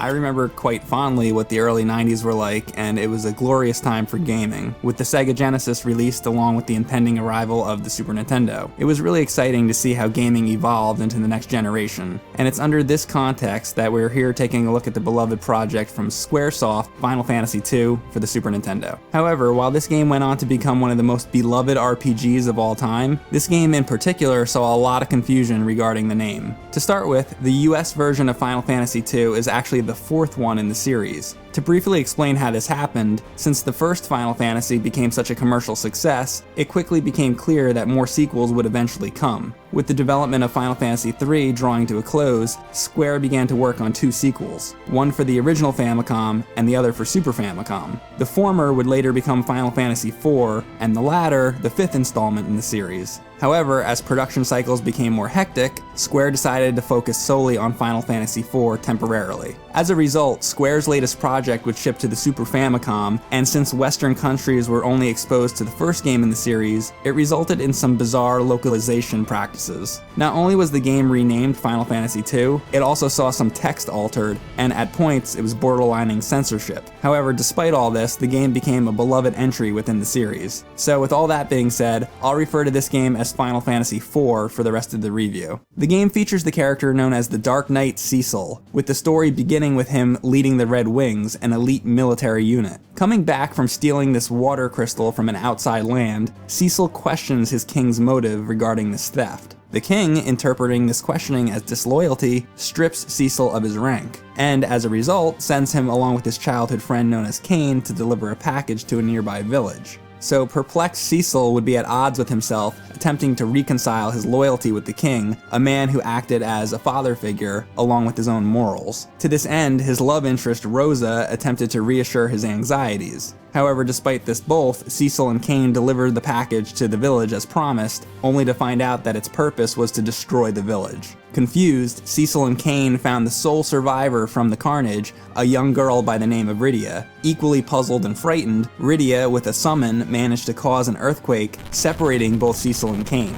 I remember quite fondly what the early 90s were like, and it was a glorious time for gaming, with the Sega Genesis released along with the impending arrival of the Super Nintendo. It was really exciting to see how gaming evolved into the next generation, and it's under this context that we're here taking a look at the beloved project from Squaresoft, Final Fantasy II, for the Super Nintendo. However, while this game went on to become one of the most beloved RPGs of all time, this game in particular saw a lot of confusion regarding the name. To start with, the US version of Final Fantasy II is actually the fourth one in the series. To briefly explain how this happened, since the first Final Fantasy became such a commercial success, it quickly became clear that more sequels would eventually come. With the development of Final Fantasy III drawing to a close, Square began to work on two sequels, one for the original Famicom and the other for Super Famicom. The former would later become Final Fantasy IV, and the latter, the fifth installment in the series. However, as production cycles became more hectic, Square decided to focus solely on Final Fantasy IV temporarily. As a result, Square's latest project would ship to the Super Famicom, and since Western countries were only exposed to the first game in the series, it resulted in some bizarre localization practices. Not only was the game renamed Final Fantasy II, it also saw some text altered, and at points it was borderlining censorship. However, despite all this, the game became a beloved entry within the series. So with all that being said, I'll refer to this game as Final Fantasy IV for the rest of the review. The game features the character known as the Dark Knight Cecil, with the story beginning with him leading the Red Wings, an elite military unit. Coming back from stealing this water crystal from an outside land, Cecil questions his king's motive regarding this theft. The king, interpreting this questioning as disloyalty, strips Cecil of his rank, and as a result, sends him along with his childhood friend known as Cain to deliver a package to a nearby village. So perplexed Cecil would be at odds with himself, attempting to reconcile his loyalty with the king, a man who acted as a father figure, along with his own morals. To this end, his love interest Rosa attempted to reassure his anxieties. However, despite this both, Cecil and Cain delivered the package to the village as promised, only to find out that its purpose was to destroy the village. Confused, Cecil and Cain found the sole survivor from the carnage, a young girl by the name of Rydia. Equally puzzled and frightened, Rydia, with a summon, managed to cause an earthquake, separating both Cecil and Cain.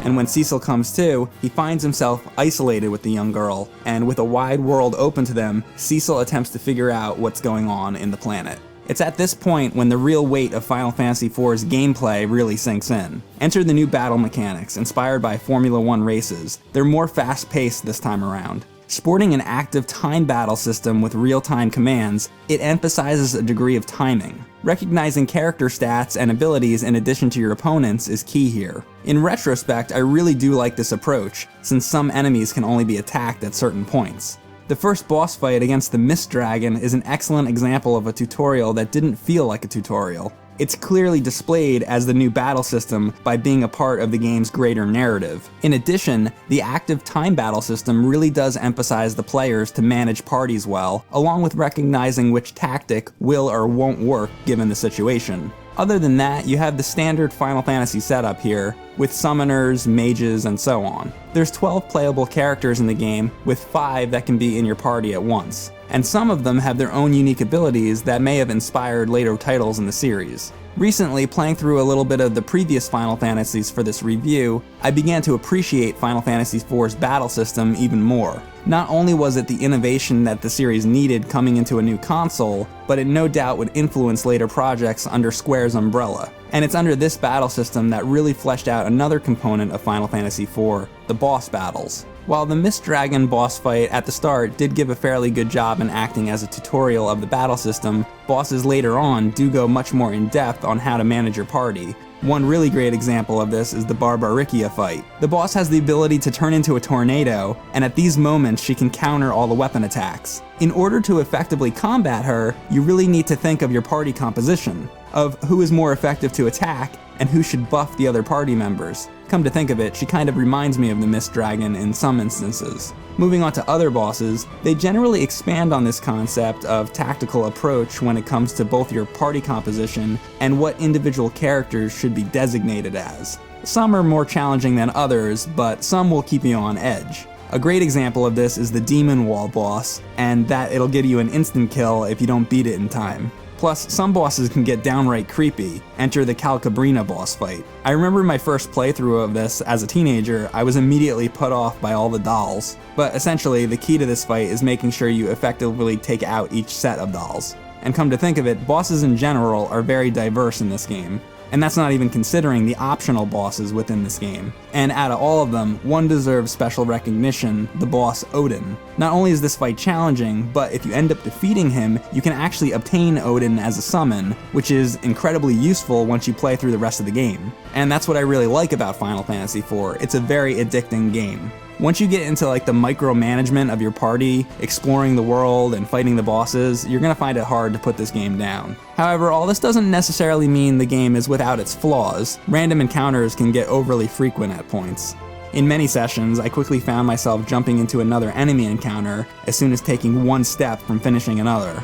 And when Cecil comes to, he finds himself isolated with the young girl, and with a wide world open to them, Cecil attempts to figure out what's going on in the planet. It's at this point when the real weight of Final Fantasy IV's gameplay really sinks in. Enter the new battle mechanics, inspired by Formula 1 races. They're more fast-paced this time around. Sporting an active time battle system with real-time commands, it emphasizes a degree of timing. Recognizing character stats and abilities in addition to your opponents is key here. In retrospect, I really do like this approach, since some enemies can only be attacked at certain points. The first boss fight against the Mist Dragon is an excellent example of a tutorial that didn't feel like a tutorial. It's clearly displayed as the new battle system by being a part of the game's greater narrative. In addition, the active time battle system really does emphasize the players to manage parties well, along with recognizing which tactic will or won't work given the situation. Other than that, you have the standard Final Fantasy setup here, with summoners, mages, and so on. There's 12 playable characters in the game, with 5 that can be in your party at once. And some of them have their own unique abilities that may have inspired later titles in the series. Recently, playing through a little bit of the previous Final Fantasies for this review, I began to appreciate Final Fantasy IV's battle system even more. Not only was it the innovation that the series needed coming into a new console, but it no doubt would influence later projects under Square's umbrella. And it's under this battle system that really fleshed out another component of Final Fantasy IV, the boss battles. While the Mist Dragon boss fight at the start did give a fairly good job in acting as a tutorial of the battle system, bosses later on do go much more in depth on how to manage your party. One really great example of this is the Barbaricia fight. The boss has the ability to turn into a tornado, and at these moments she can counter all the weapon attacks. In order to effectively combat her, you really need to think of your party composition, of who is more effective to attack, and who should buff the other party members. Come to think of it, she kind of reminds me of the Mist Dragon in some instances. Moving on to other bosses, they generally expand on this concept of tactical approach when it comes to both your party composition and what individual characters should be designated as. Some are more challenging than others, but some will keep you on edge. A great example of this is the Demon Wall boss, and that it'll give you an instant kill if you don't beat it in time. Plus, some bosses can get downright creepy. Enter the Calcabrina boss fight. I remember my first playthrough of this as a teenager, I was immediately put off by all the dolls. But essentially, the key to this fight is making sure you effectively take out each set of dolls. And come to think of it, bosses in general are very diverse in this game. And that's not even considering the optional bosses within this game. And out of all of them, one deserves special recognition, the boss Odin. Not only is this fight challenging, but if you end up defeating him, you can actually obtain Odin as a summon, which is incredibly useful once you play through the rest of the game. And that's what I really like about Final Fantasy IV, it's a very addicting game. Once you get into like the micromanagement of your party, exploring the world and fighting the bosses, you're gonna find it hard to put this game down. However, all this doesn't necessarily mean the game is without its flaws. Random encounters can get overly frequent at points. In many sessions, I quickly found myself jumping into another enemy encounter as soon as taking one step from finishing another.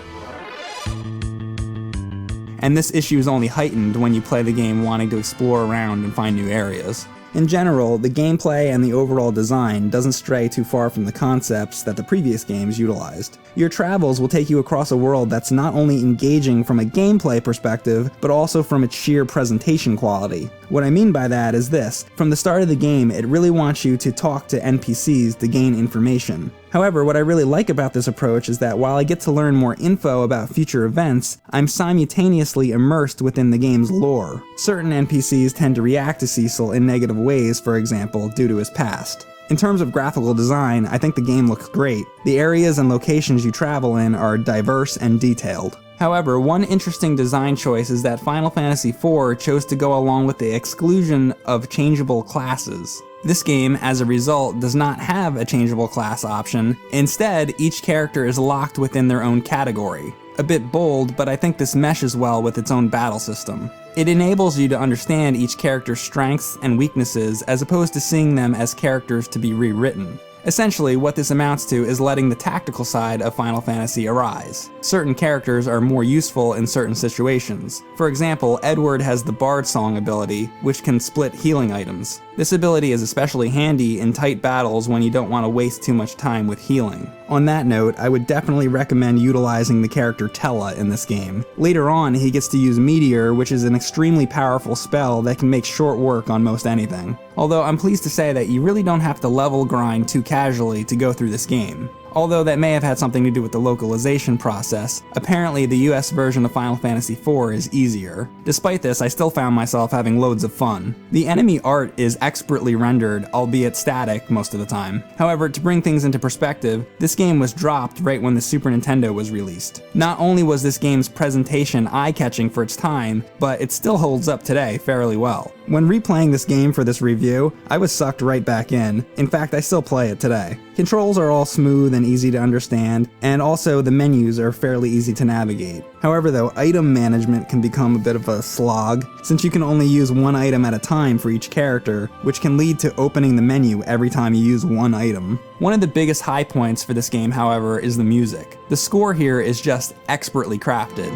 And this issue is only heightened when you play the game wanting to explore around and find new areas. In general, the gameplay and the overall design doesn't stray too far from the concepts that the previous games utilized. Your travels will take you across a world that's not only engaging from a gameplay perspective, but also from its sheer presentation quality. What I mean by that is this: from the start of the game, it really wants you to talk to NPCs to gain information. However, what I really like about this approach is that while I get to learn more info about future events, I'm simultaneously immersed within the game's lore. Certain NPCs tend to react to Cecil in negative ways, for example, due to his past. In terms of graphical design, I think the game looks great. The areas and locations you travel in are diverse and detailed. However, one interesting design choice is that Final Fantasy IV chose to go along with the exclusion of changeable classes. This game, as a result, does not have a changeable class option. Instead, each character is locked within their own category. A bit bold, but I think this meshes well with its own battle system. It enables you to understand each character's strengths and weaknesses as opposed to seeing them as characters to be rewritten. Essentially, what this amounts to is letting the tactical side of Final Fantasy arise. Certain characters are more useful in certain situations. For example, Edward has the Bard Song ability, which can split healing items. This ability is especially handy in tight battles when you don't want to waste too much time with healing. On that note, I would definitely recommend utilizing the character Tellah in this game. Later on, he gets to use Meteor, which is an extremely powerful spell that can make short work on most anything. Although I'm pleased to say that you really don't have to level grind too casually to go through this game. Although that may have had something to do with the localization process, apparently the US version of Final Fantasy IV is easier. Despite this, I still found myself having loads of fun. The enemy art is expertly rendered, albeit static most of the time. However, to bring things into perspective, this game was dropped right when the Super Nintendo was released. Not only was this game's presentation eye-catching for its time, but it still holds up today fairly well. When replaying this game for this review, I was sucked right back in. In fact, I still play it today. Controls are all smooth and easy to understand, and also the menus are fairly easy to navigate. However though, item management can become a bit of a slog, since you can only use one item at a time for each character, which can lead to opening the menu every time you use one item. One of the biggest high points for this game, however, is the music. The score here is just expertly crafted.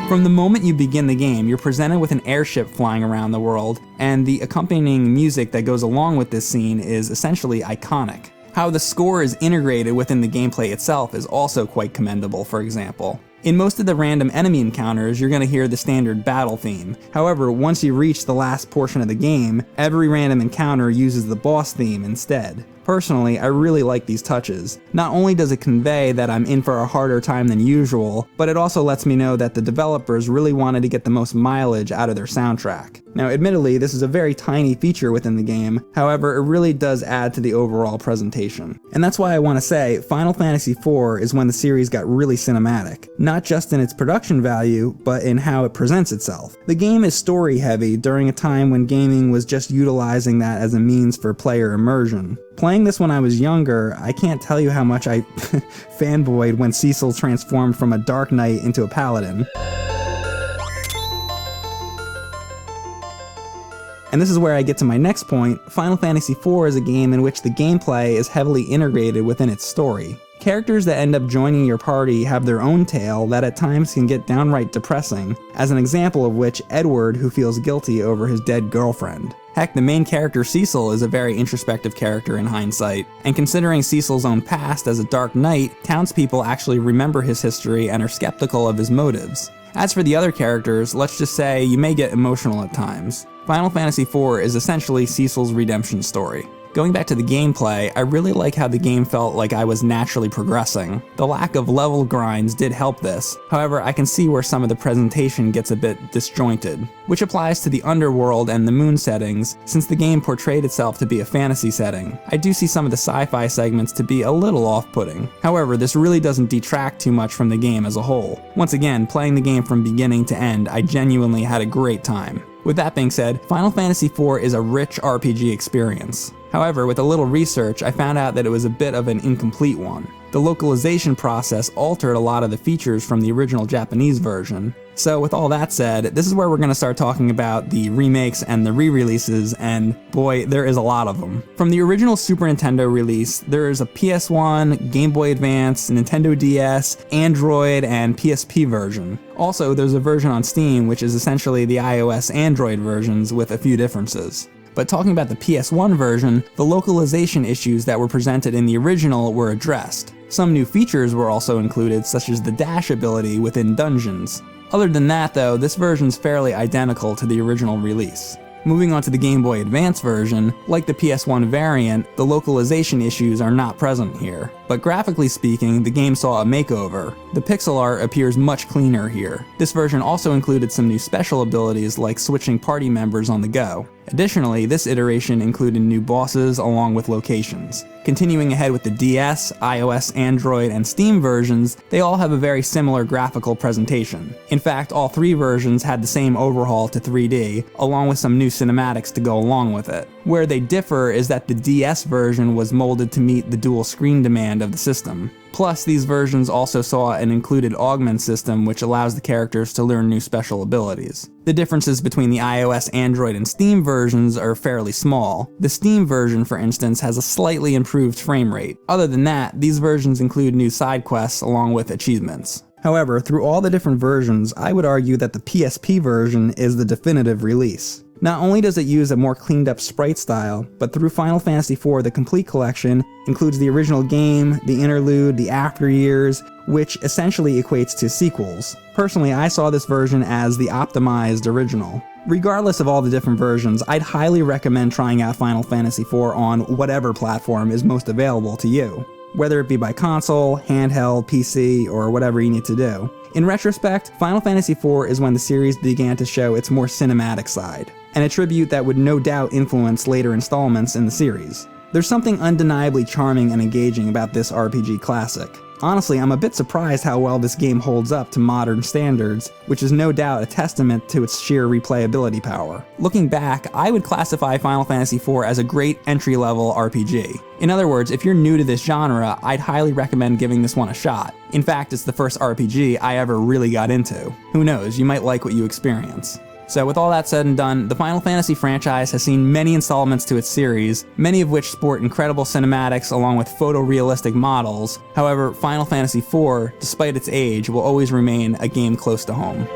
From the moment you begin the game, you're presented with an airship flying around the world, and the accompanying music that goes along with this scene is essentially iconic. How the score is integrated within the gameplay itself is also quite commendable, for example. In most of the random enemy encounters, you're going to hear the standard battle theme. However, once you reach the last portion of the game, every random encounter uses the boss theme instead. Personally, I really like these touches. Not only does it convey that I'm in for a harder time than usual, but it also lets me know that the developers really wanted to get the most mileage out of their soundtrack. Now, admittedly, this is a very tiny feature within the game, however, it really does add to the overall presentation. And that's why I want to say, Final Fantasy IV is when the series got really cinematic, not just in its production value, but in how it presents itself. The game is story-heavy during a time when gaming was just utilizing that as a means for player immersion. Playing this when I was younger, I can't tell you how much I fanboyed when Cecil transformed from a Dark Knight into a Paladin. And this is where I get to my next point. Final Fantasy IV is a game in which the gameplay is heavily integrated within its story. Characters that end up joining your party have their own tale that at times can get downright depressing, as an example of which Edward, who feels guilty over his dead girlfriend. Heck, the main character Cecil is a very introspective character in hindsight, and considering Cecil's own past as a Dark Knight, townspeople actually remember his history and are skeptical of his motives. As for the other characters, let's just say you may get emotional at times. Final Fantasy IV is essentially Cecil's redemption story. Going back to the gameplay, I really like how the game felt like I was naturally progressing. The lack of level grinds did help this, however I can see where some of the presentation gets a bit disjointed, which applies to the underworld and the moon settings. Since the game portrayed itself to be a fantasy setting, I do see some of the sci-fi segments to be a little off-putting. However, this really doesn't detract too much from the game as a whole. Once again, playing the game from beginning to end, I genuinely had a great time. With that being said, Final Fantasy IV is a rich RPG experience. However, with a little research, I found out that it was a bit of an incomplete one. The localization process altered a lot of the features from the original Japanese version. So with all that said, this is where we're going to start talking about the remakes and the re-releases, and boy, there is a lot of them. From the original Super Nintendo release, there is a PS1, Game Boy Advance, Nintendo DS, Android, and PSP version. Also, there's a version on Steam, which is essentially the iOS Android versions with a few differences. But talking about the PS1 version, the localization issues that were presented in the original were addressed. Some new features were also included, such as the dash ability within dungeons. Other than that though, this version's fairly identical to the original release. Moving on to the Game Boy Advance version, like the PS1 variant, the localization issues are not present here. But graphically speaking, the game saw a makeover. The pixel art appears much cleaner here. This version also included some new special abilities like switching party members on the go. Additionally, this iteration included new bosses along with locations. Continuing ahead with the DS, iOS, Android, and Steam versions, they all have a very similar graphical presentation. In fact, all three versions had the same overhaul to 3D, along with some new cinematics to go along with it. Where they differ is that the DS version was molded to meet the dual screen demand of the system. Plus, these versions also saw an included augment system which allows the characters to learn new special abilities. The differences between the iOS, Android, and Steam versions are fairly small. The Steam version, for instance, has a slightly improved frame rate. Other than that, these versions include new side quests along with achievements. However, through all the different versions, I would argue that the PSP version is the definitive release. Not only does it use a more cleaned up sprite style, but through Final Fantasy IV, the complete collection includes the original game, the interlude, the after years, which essentially equates to sequels. Personally, I saw this version as the optimized original. Regardless of all the different versions, I'd highly recommend trying out Final Fantasy IV on whatever platform is most available to you, whether it be by console, handheld, PC, or whatever you need to do. In retrospect, Final Fantasy IV is when the series began to show its more cinematic side, an attribute that would no doubt influence later installments in the series. There's something undeniably charming and engaging about this RPG classic. Honestly, I'm a bit surprised how well this game holds up to modern standards, which is no doubt a testament to its sheer replayability power. Looking back, I would classify Final Fantasy IV as a great entry-level RPG. In other words, if you're new to this genre, I'd highly recommend giving this one a shot. In fact, it's the first RPG I ever really got into. Who knows, you might like what you experience. So with all that said and done, the Final Fantasy franchise has seen many installments to its series, many of which sport incredible cinematics along with photorealistic models. However, Final Fantasy IV, despite its age, will always remain a game close to home.